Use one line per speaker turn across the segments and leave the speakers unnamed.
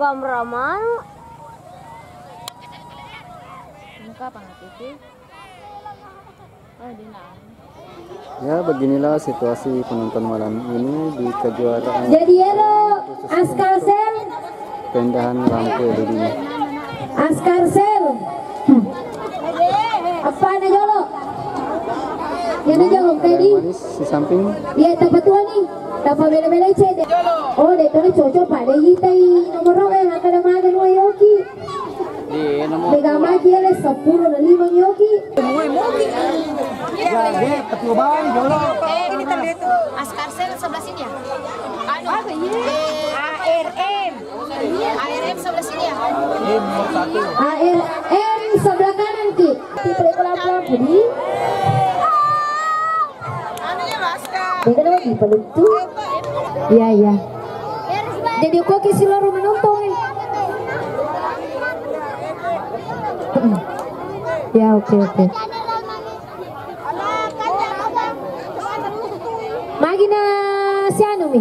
kameraman.
Muka apa TV? Oh,
Ya, beginilah situasi penonton malam ini di kejuaraan
Jadi Askarsel,
pindahan lampu LED.
Askarsel. Apa ada jolo? Ya ada jolo tadi.
Manis di samping.
Ya tempat tua nih. Dapat bela-bela cede. Oh, deh tuh cocok pada hitai nomor yang ada makan wa yoki. Mega magi ada 10 dan 5 yoki.
Ya, percobaan jolo.
Ini tadi itu Askarsel sebelah sini ya? Apa ya? ARM sebelah sini ya?
ARM sebelah kanan ki. Tipe lampu-lampu ni. Mereka dapat di peluk tu. Iya iya. Jadi kok kisi loro menonton. Ya oke. Magina si anu mi.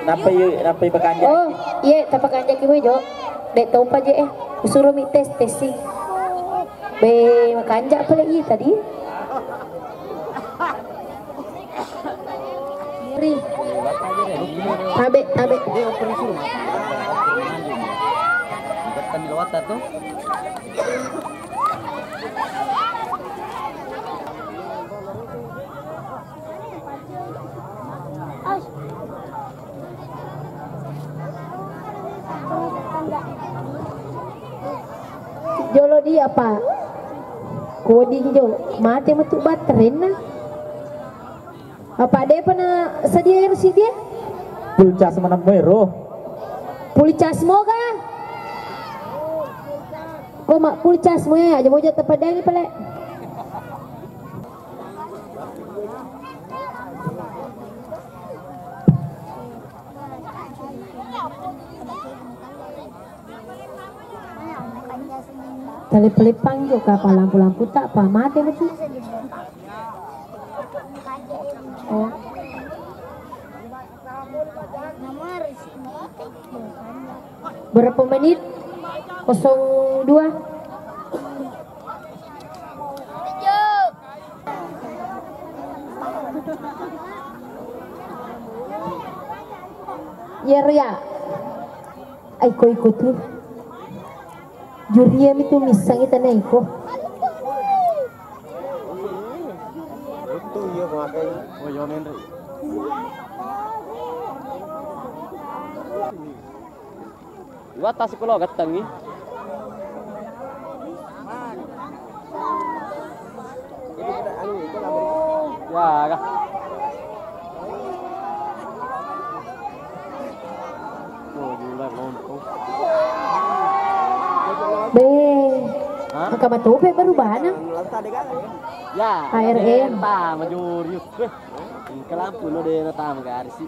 Napa bakanja?
Oh, iya tapak kanja ki jo. Dek tompa je Suruh mi testing. Be makanja pala iya tadi. Ri. Tabe.
Kan lewat tu.
Jolo dia apa? Coding jo, mati metu baterai na. Apa dia pernah sedia air si dia?
Pulcas mana mero?
Pulcas moga. Kau mak pulcas mo ya, aja mau jatuh padang ni pala. Tali-pelipang juga apa lampu-lampu tak apa mati betul. Oh. Berapa menit? 02. Ya. Ay ko ikut lu. Juriam itu misang kita na iko.
Itu iya pakai. Oh, yonen ri. Wa tas ko lo gatang ni. Ya, kah. Oh, gila lonto.
Be. Maka matupe baru bana.
Ya,
ARM.
Ta majur yuk. Ke lampu lo de nata magarisi.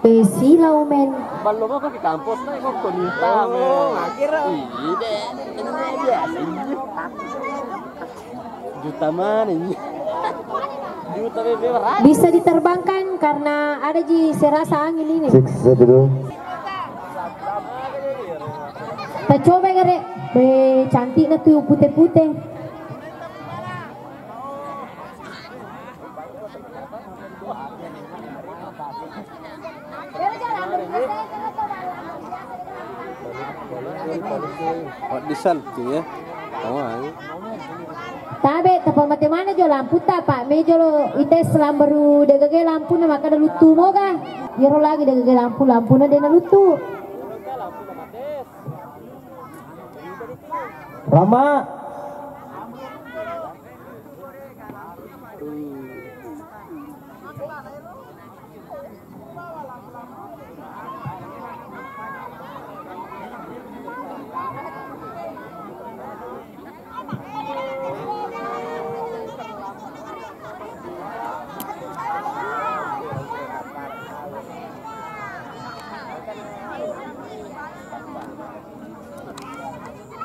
Be silaw men.
Ballo mo ke kampus na ko konita me. Akhirnya. Ide. Ini biasa. Juta mana ini? Juta beberat.
Bisa diterbangkan karena ada ji serasa angin ini. Kita coba ngere. Be cantik na tuh putih-putih.
Disal ya.
Tabe tapang mati mana jo lampu tak pak me jo ites lambaru degage lampu na maka da lutu moga yero lagi degage lampu na dena lutu
Rama.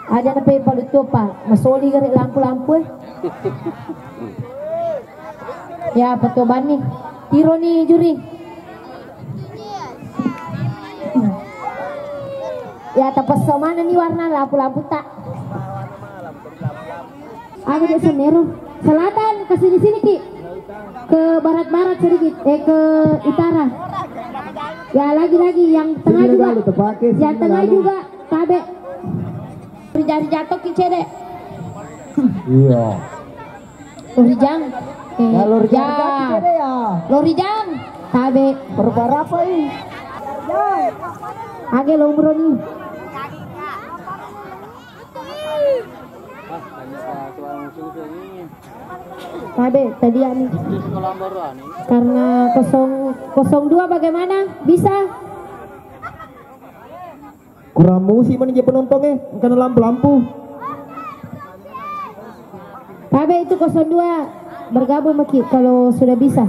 Ada nape paluto pa masoli gari lampu-lampu Ya patoban nih Tiro nih juri. Ya tepas mana nih warna lampu-lampu tak? Ada di Semeru. Selatan ke sini Ki. Ke barat-barat sedikit. Ke utara. Ya lagi yang tengah juga. Yang tengah juga. Tabe. Jari jatuh Ki Cede.
Iya.
Lorijang.
Ya Lorijang ya.
Lorijang. Tabe.
Berapa ini?
Age lombro nih. Tabe tadi nih. Karena 02 bagaimana? Bisa?
Kurang musik mana penontonnya? Karena lampu-lampu.
Tabe itu 02 bergabung Maki kalau sudah bisa.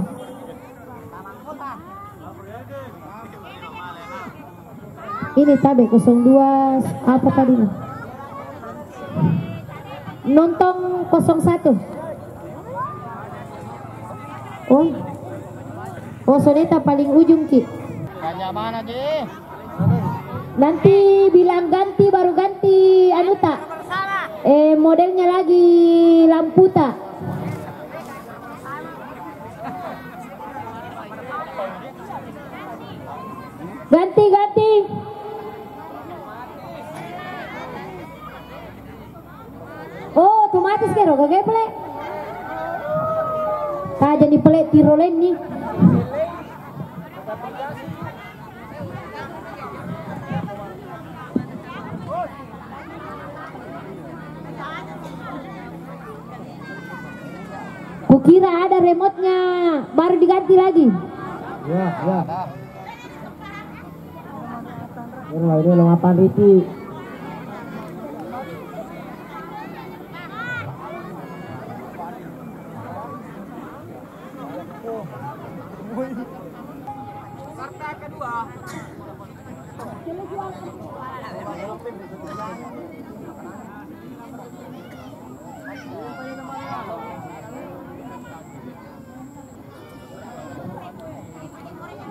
Ini Tabe 02 apa tadi? Nonton 01. Oh Soneta paling ujung Ki.
Tanya mana Ji?
Nanti bilang ganti baru ganti anu tak? Modelnya lagi lampu tak? Ganti. Oh, otomatis kero gak pelek. Tak jadi pelek tiro lain nih. Kukira ada remote-nya, baru diganti lagi.
Ya. Ini lemapan Riti.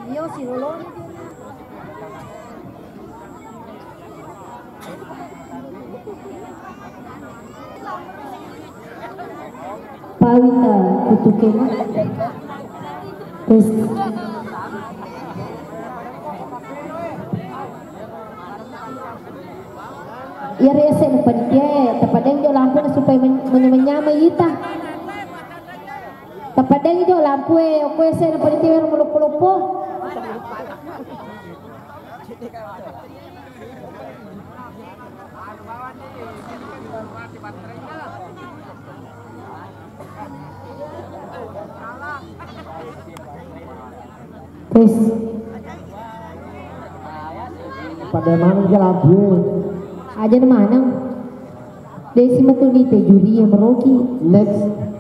Yo si Rolon. Pawita kutukena. Terus ya rese depan dia, tepadeng jo lampu supaya menyamai ita. Tepadeng jo lampu aku ese depan dia melupo-lupo. Terus
Pada mana dia lampu?
aja di mana? Desi betul nih teh juri yang meroki.
Next.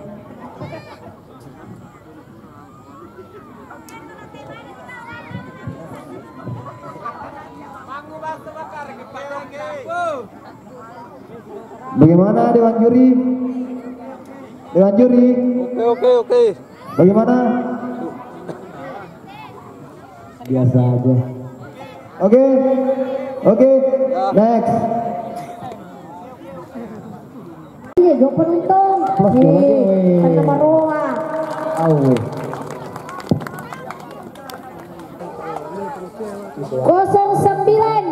Bagaimana Dewan Juri? Dewan Juri.
Oke.
Bagaimana? Biasa aja. Oke. Next.
Iya, jauh penonton. Karena maroa.
Awe.
09.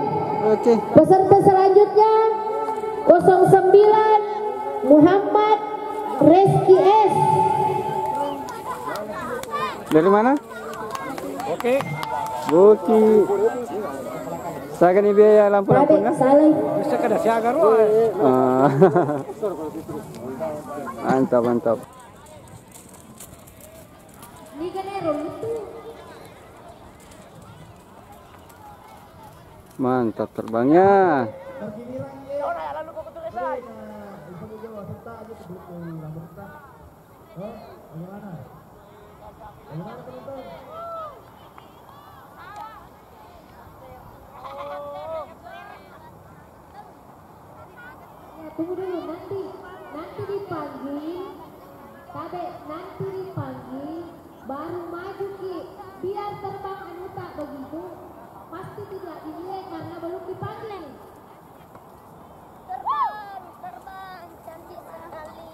Oke.
Peserta selanjutnya 09 Muhammad Reski S.
Dari mana?
Oke.
Buki. Saya ini biaya lampu-lampu
Tadi salah.
Bisa kada siaga
Mantap.
Ini kan itu.
Mantap terbangnya.
Tunggu dulu, nanti dipanggil. Nanti dipanggil baru maju Ki. Biar terbang anuta begitu pasti tidak dinilai karena belum dipanggil.
Terbang, cantik sekali.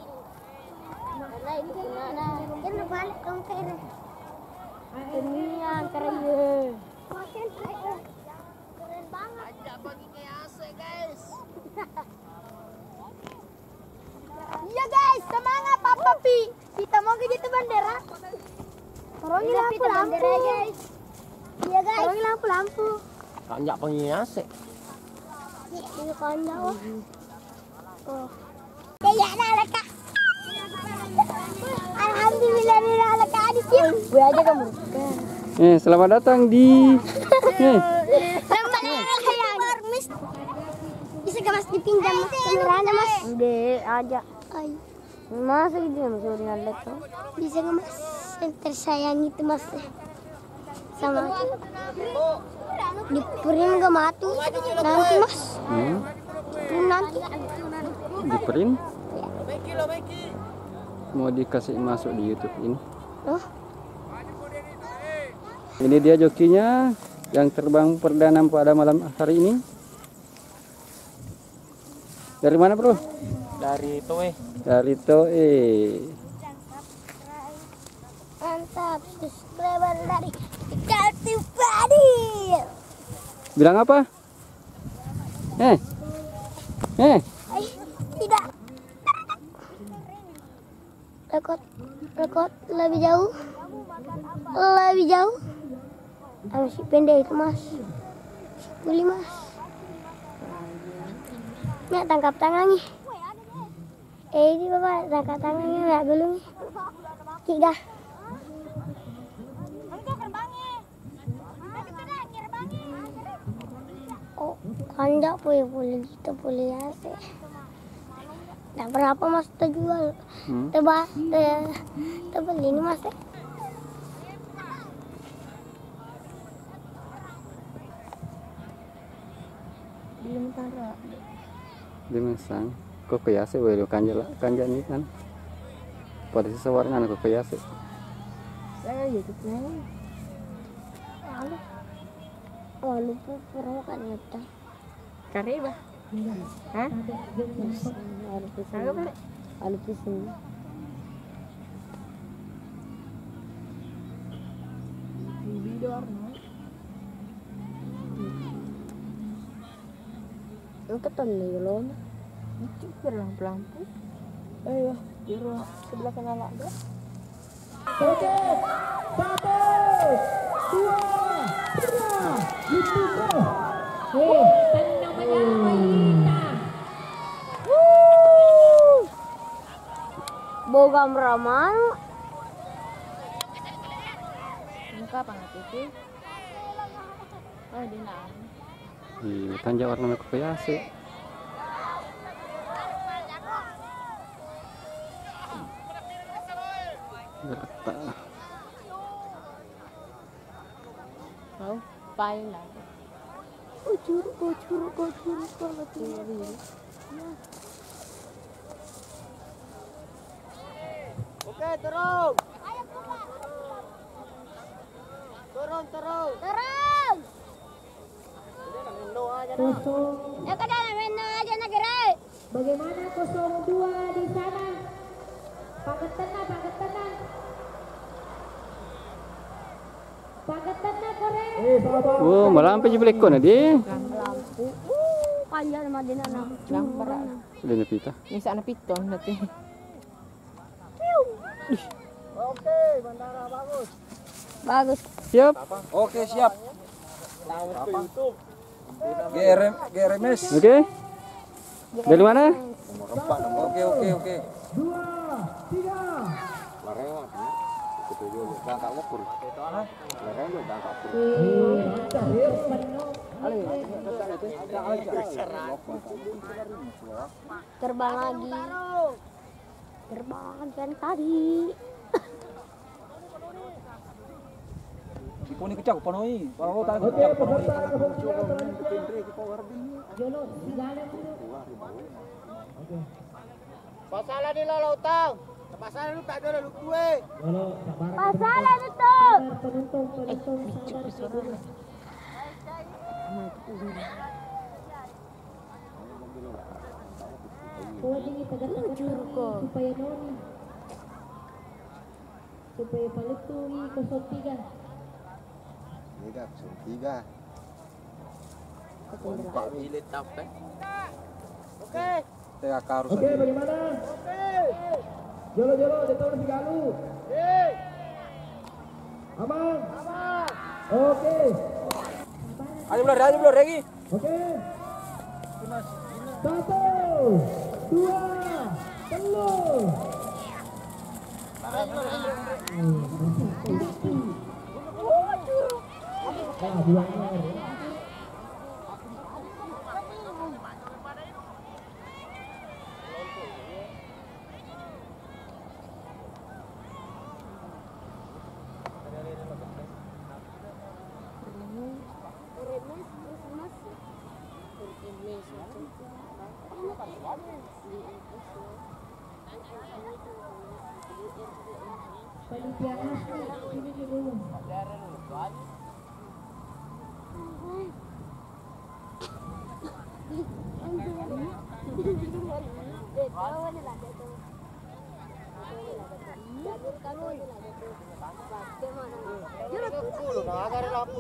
Nah, itu gimana? Kan balik dong keren. Ini yang keren. Makin keren. Keren banget. Ajak bagi AC guys. Iya guys, semangat Papa Pi. Kita mau ke jatuh bandera. Tolongin lampu-lampu guys. Iya guys. Tolongin lampu-lampu.
Kanjak pengias.
Ini kanjak. Oh. Kayak nak kak. Alhamdulillah bila kak adiknya. Gue aja kamu.
Selamat datang di
Selamat datang Mas. Bisa gak Mas dipinjam kameranya Mas? Udah aja. Masa gitu ya Mas udah lihat tuh. Bisa gak Mas? Yang tersayang itu Mas. Sama diperin gak mati nanti Mas. Nanti
Diperin. Mau dikasih masuk di YouTube ini.
Oh.
Ini dia jokinya yang terbang perdana pada malam hari ini. Dari mana bro?
Dari Toe.
Dari Toe.
Mantap, subscriber dari Kreatif Badi.
Bilang apa?
Tidak. Rekod lebih jauh. Lebih jauh. Masih pendek itu Mas. Boleh Mas. Nek tangkap tangannya. Ini Bapak tangkap tangannya enggak belum. Tiga. Oh, kandak boleh gitu boleh ya sih. Nah, berapa Mas terjual? Tebal ini Mas. Belum taruh.
Dimasang. Kok kayase we kanja ini kan. Pada sewarna kok kayase.
Saya YouTube nya. Lalu pura kan nyata. Kare bah. Hah? Lalu pisang. Video Angkatan nih loh. Cipir lampu-lampu. Ayo, biru sebelah kanan ada.
Oke, 1, 2, 3, gitu.
Tenang aja
Boga meraman.
Muka pangatiti. Oh, dinam.
Kanja warna kok kayase. Berta.
Mau paling lah.
Bocor banget ini.
Oke, turun. Turun.
Terus.
Kosong.
Ya kada mena aja negara.
Bagaimana 02 di sana? Paketenang. Paketenang korek.
Oh, malampe jebelek ko na di.
Lampu. Panjang sama dina na.
Lampu.
Sudah nepita.
Ini sana piton nanti.
Oke, bandara bagus.
Bagus.
Siap.
Oke, siap. YouTube. GRMS.
Oke. Dari mana?
Oke.
2, 3.
Larewat ya. Itu juga tangkap ukur. Larewat tangkap ukur.
Terbang lagi. Terbang kan tadi.
Kuning kecak penuhi. Kalau lo tahu kecak penuhi. Pasalah di lautang. Pasaran lu tak ada lu gue.
Pasaran itu.
Penonton sabar. Oh, ini tegak-tegak supaya noni. Supaya balik tuh 03.
Tiga, 03. Pak bilit apa? Oke.
Oke, bagaimana? Jolo, detor si Galu. Aman. Oke.
Ayo belum lagi.
Oke. 1, 2, 3.
Panitia asli ini dulu.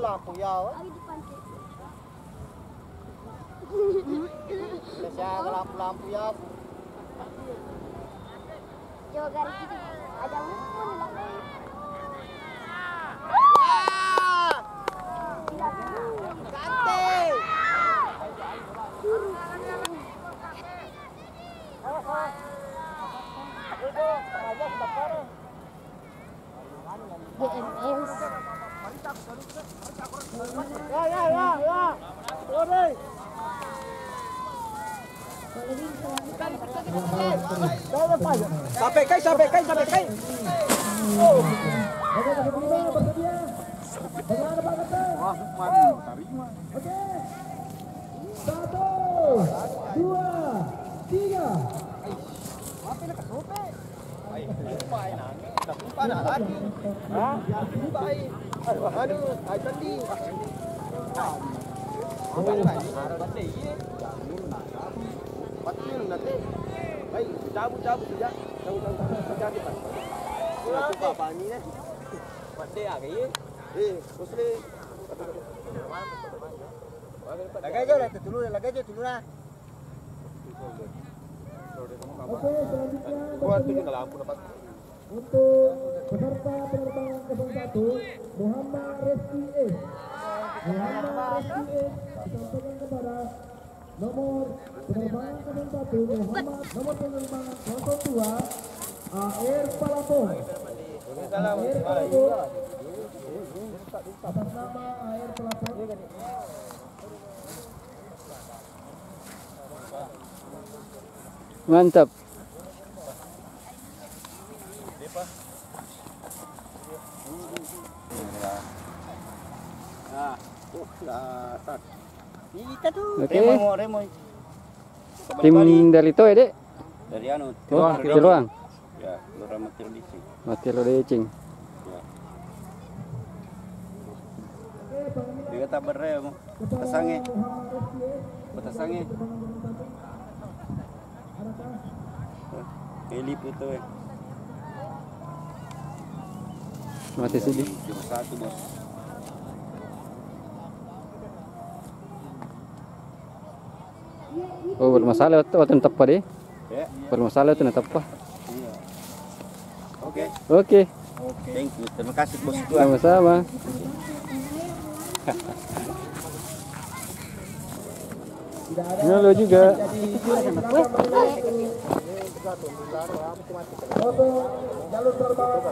Lampu ya. Saya lampu ya.
Jauh garis itu ada mumpun lah. GMS.
Ya. Ore. Sampai kai. Oh. Wah, mati terima.
Oke. 1, 2, 3.
Apa nak sope? Ai, lupa nak. Tak lupa nak lagi. Ha? Lupa ai. Aduh, ai tadi. Apa lagi? Bate ye. Bate nanti. Baik, cabut saja. Cabut saja cepat. Lupa apa ni ni? Bate आ गई है. उसने लगा दulu lah.
Oke, selanjutnya
Buat tujuh lampu dapat.
untuk peserta penerbangan 01 Muhammad Reski S. Disampaikan kepada nomor penerbangan 01 Muhammad, nomor penerbangan 02 Air Palapong. Air Palapong. Atas nama Air Palapong.
Mantap.
Kita tuh.
Oke.
Remo.
Tim dari itu ya, Dek?
Dari anu.
Oh, Tiluang.
Ya, Lurah Matir Disi.
Mati lo decing.
Dia tak berem. Tasange. Tasange. Heli puto eh.
Mati sini.
Cuma satu bos.
Oh, bermasalah waktu tetap apa deh?
Ya.
Bermasalah itu tetap apa?
Iya. Oke.
Oke,
Thank you. Terima kasih bos tua.
sama-sama. Halo juga.
Foto jalur terbang 02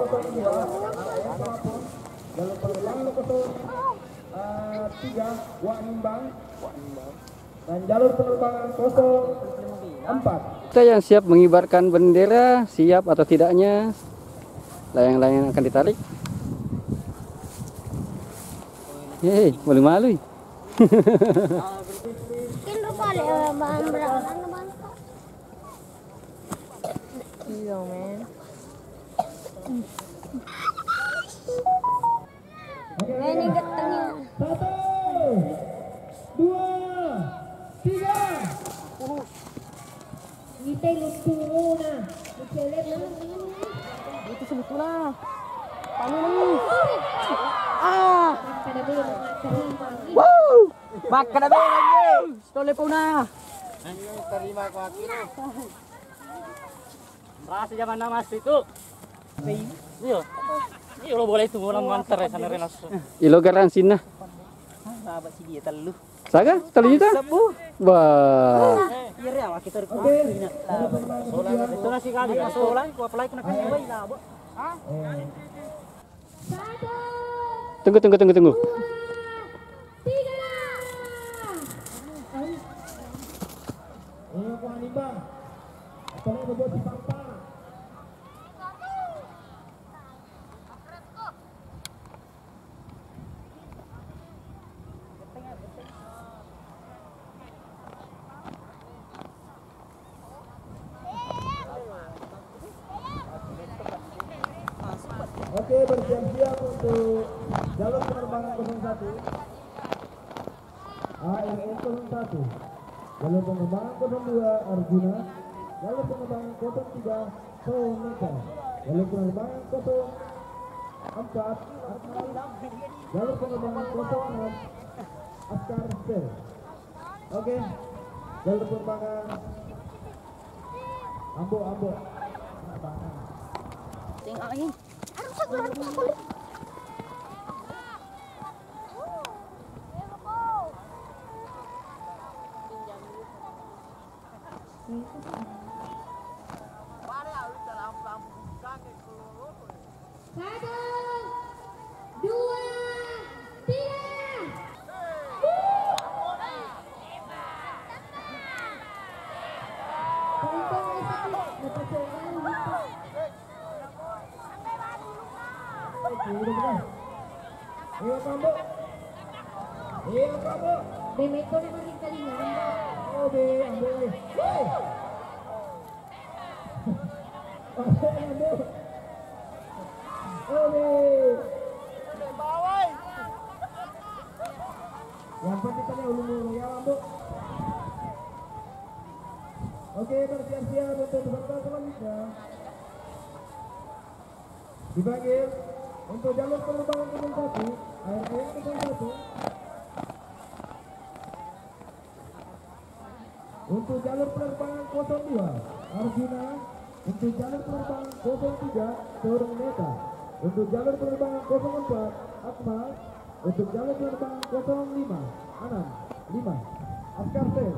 jalur terbang 03 Wanimbang dan jalur penerbangan 04.
Kita yang siap mengibarkan bendera, siap atau tidaknya layang-layang akan ditarik. Hei, malu-malu.
Kilo kali bahan berapa naman? Kilo men.
Oke.
Ini getengnya.
1, 2, 3.
Ngite lucu na. Lucelet na.
Itu sebetulnya. Panis. Ah.
Kada boleh terima.
Wow. Baka na ba lagi? Stole po na.
Terima ko aku.
Rasa zaman na mas itu. Iyo. Iyo lo boleh itu ulang mantar sana renas. Ilo garansin na.
Sahabat si dia telu.
Saga? Telu juta? Wah.
Iya ya, kita
Oke.
Itu nasi kali. Soalnya ku apply kena kaya bayi lah, Bu. Tunggu.
3.
Ini aku animbang. Tolong berbuat di sampah. Oke, bersiap-siap untuk jalur penerbangan 01 ARN 01, jalur penerbangan 02 Arjuna, jalur penerbangan 03 Soneka, jalur penerbangan 04 Akmal, jalur penerbangan 06 Askar Sel. Oke, jalur penerbangan Ambo.
Tengok ni.
Satu, dua, tiga.
Iya kamu.
Bemeko na maling kalingan.
Oh be, ambo. Hey. Ambo. Oh be. Yang penting tadi ulung-ulung ya ambo. Oke, bersiap-siap untuk peserta selanjutnya. Dipanggil untuk jalur penerbangan 01 ARN 01. Untuk jalur penerbangan 02 Arjuna. Untuk jalur penerbangan 03 Soneka. Untuk jalur penerbangan 04 Akmal. Untuk jalur penerbangan 05 Anam 5 Askar Sel.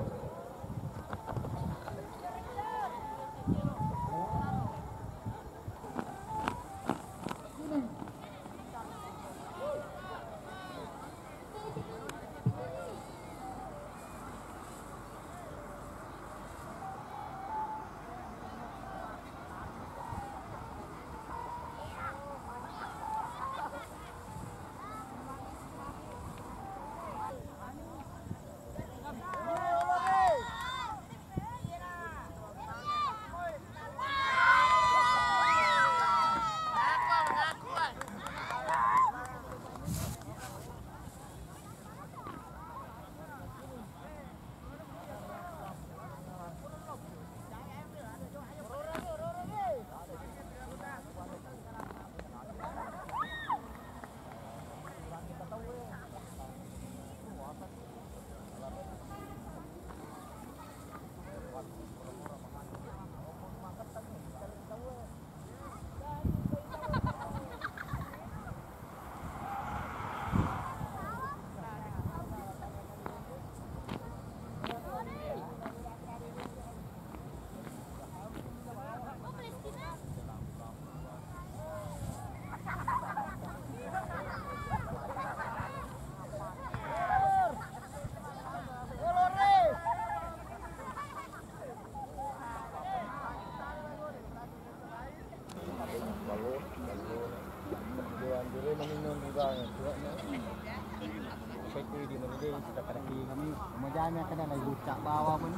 Kemudian kena lagi bucak bawah pun.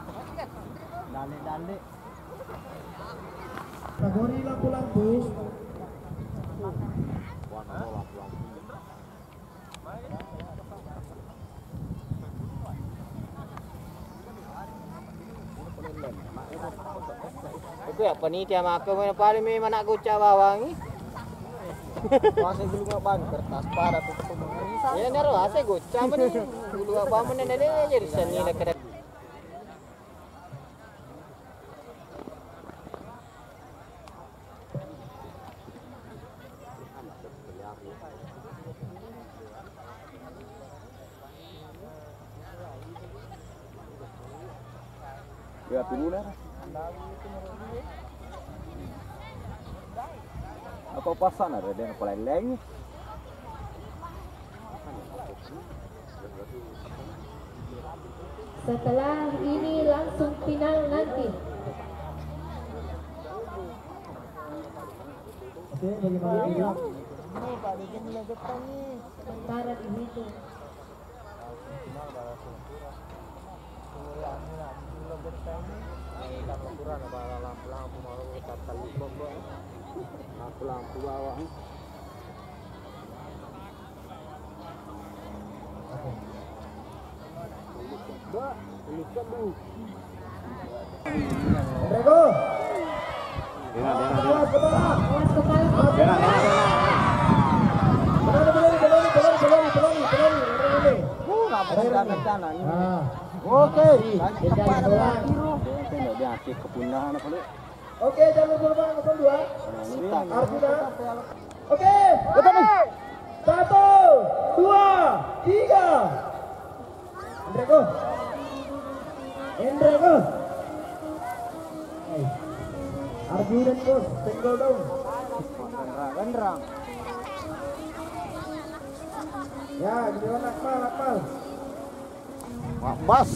Dalik-dalik.
Kategori lampu-lampu
Itu ya panitia maka mana paling memang nak gocap bawang ni. Masih dulu nggak ban kertas pada tutup mengarisam. Ya naruh ase gocap ni. Dulu apa mana nade jadi seni nak kena.
Ya dulu lah. Apa pasan ada dia paling lain.
Setelah ini langsung final nanti.
Oke, bagaimana ini?
Sementara dihitung.
Lampu bawah.
Rego.
Awas kepala.
Oke. Oke, jalur penerbangan 02. Arjuna. Oke. Betul nih. 1, 2, 3. Endrego. Arjuna bos, tenggol dong.
Gendrang.
Ya, giliran Akmal.
Bas.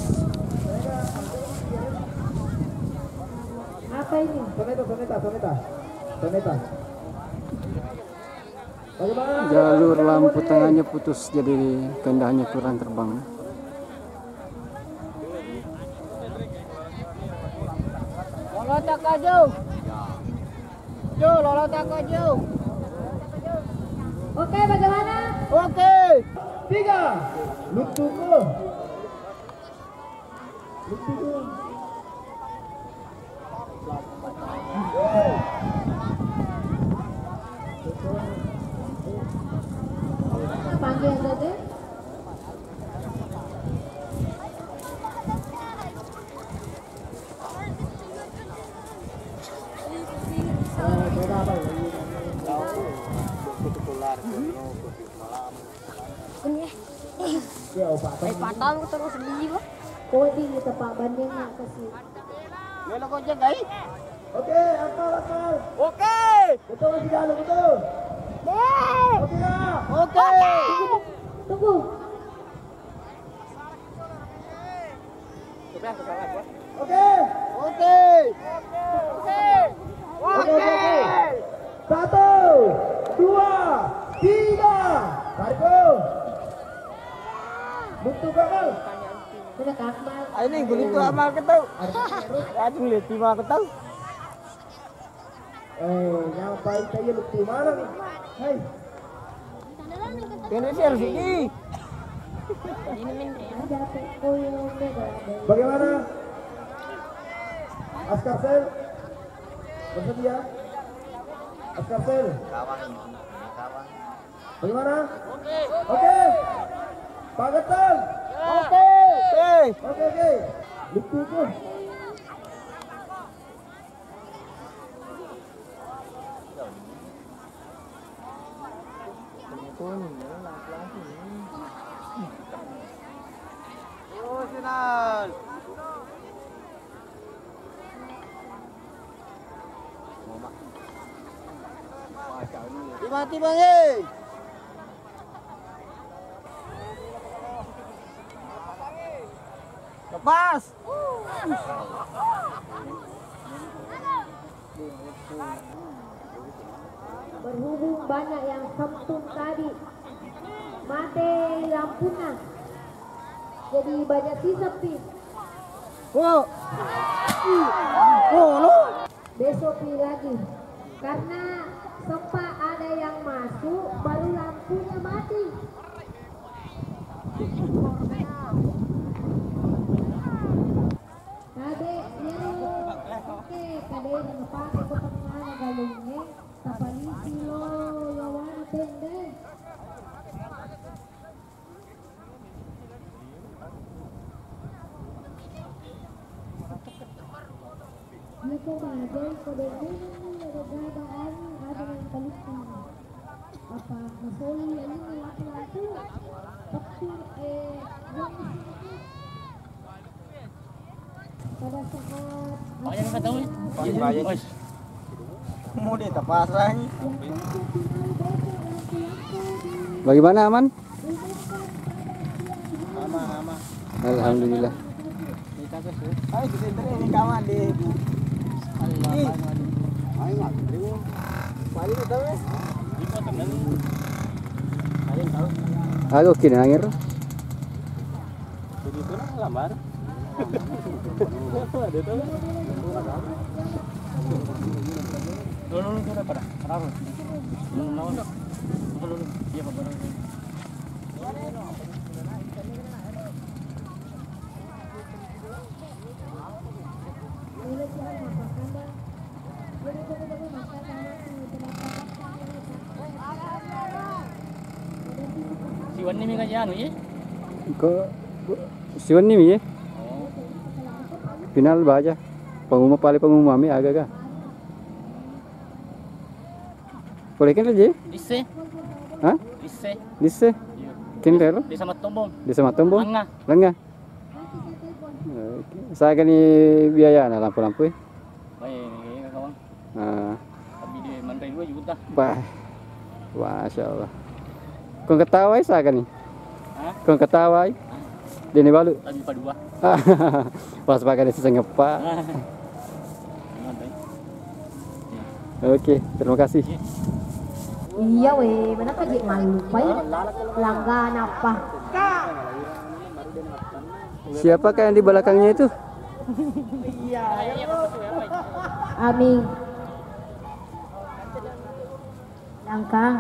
Apa ini?
Soneta. Bagaimana?
Jalur lampu tengahnya putus jadi kendahnya kurang terbang.
Lolotak aja. Lolotak aja.
Oke, bagaimana?
Oke.
3. Lutuku.
Panggil saja.
Patah terus beli kok.
Kodi ni tepak banding nak kasih.
Melo kau jaga.
Oke, Akmal.
Oke.
Betul masih jalan, betul. Oke lah.
Oke.
Tunggu.
Oke. Oke. 1, 2, 3. Marco. Butuh Akmal.
Sudah Akmal.
Ini gulit tu amal ketau. Aduh lihat tiba ketau.
Nyampai saya lupa mana nih? Hai.
Kena share sini.
Ada koyo beda.
Bagaimana? Askar Sel bersedia? Askar Sel. Bagaimana? Oke. Pak Geteng.
Oke.
Oke. Lupa pun.
Sinan. Tiba-tiba ye. Lepas.
Berhubung banyak yang sempun tadi, mati lampunya, jadi banyak sisa pis.
Oh, lo.
Besok pilih lagi, karena Sempat ada yang masuk, baru lampunya mati. Kade, oke, kade nampak ke tengah galungnya, tapalisi lo, lawan tende. Dia kok ada kode ini ada gadaan ada yang teliti. Apa masoli ini laki-laki tapi yang pada saat
yang kata bayar mau dia tak pasang.
Bagaimana, aman?
Aman.
Alhamdulillah.
Ayo kita ini kawan di.
Aku kini angin.
Jadi itu lah lamar. Ada tuh. Dulu udah pada. Kenapa? Dulu. Iya, Pak. Siwan ni minga anu ye?
Siwan ni ya? Final baca. Pengumuman kami agak kan? Boleh kan aja?
Dise.
Hah? Dise. Kini lero?
Desa Matombong.
Desa Matombong?
Lengah.
Saya kan biaya na lampu-lampu.
Baik, kawan. Tapi di Mandai 2 juta.
Bah. Masya Allah. Kau ketawa saya kan ni? Kau ketawa? Dini balu.
Lagi pada 2.
Pas pakai desa sengepa. Oke, terima kasih.
iya weh, mana kaji malu pai langgan apa?
Siapakah yang di belakangnya itu?
Amin. Langkang.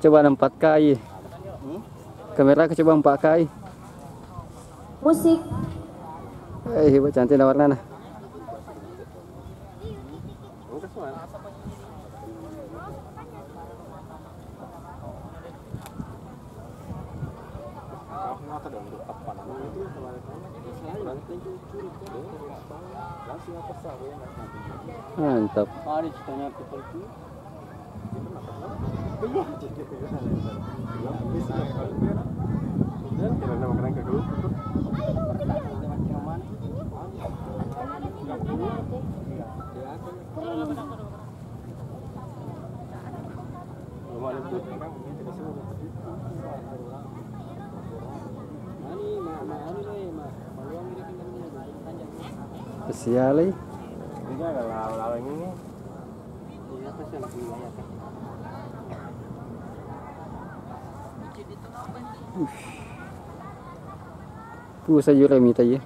Coba 4 kali. Kamera aku coba 4 kali.
Musik.
Hebat cantik warna. Mantap. Spesial ini. Pusa juga minta ya.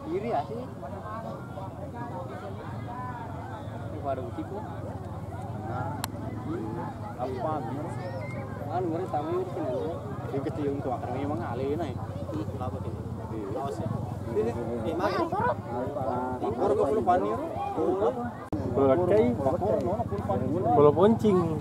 Iri asih. Pada utip lah. Apa bener? Kan ngeri sama itu kan ya. Dia kecil untuk akar memang alih nih. Apa ini? Awas ya. Ini makan. Baru ke pulau Panir.
Belakai, bola poncing.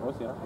Oh, siapa?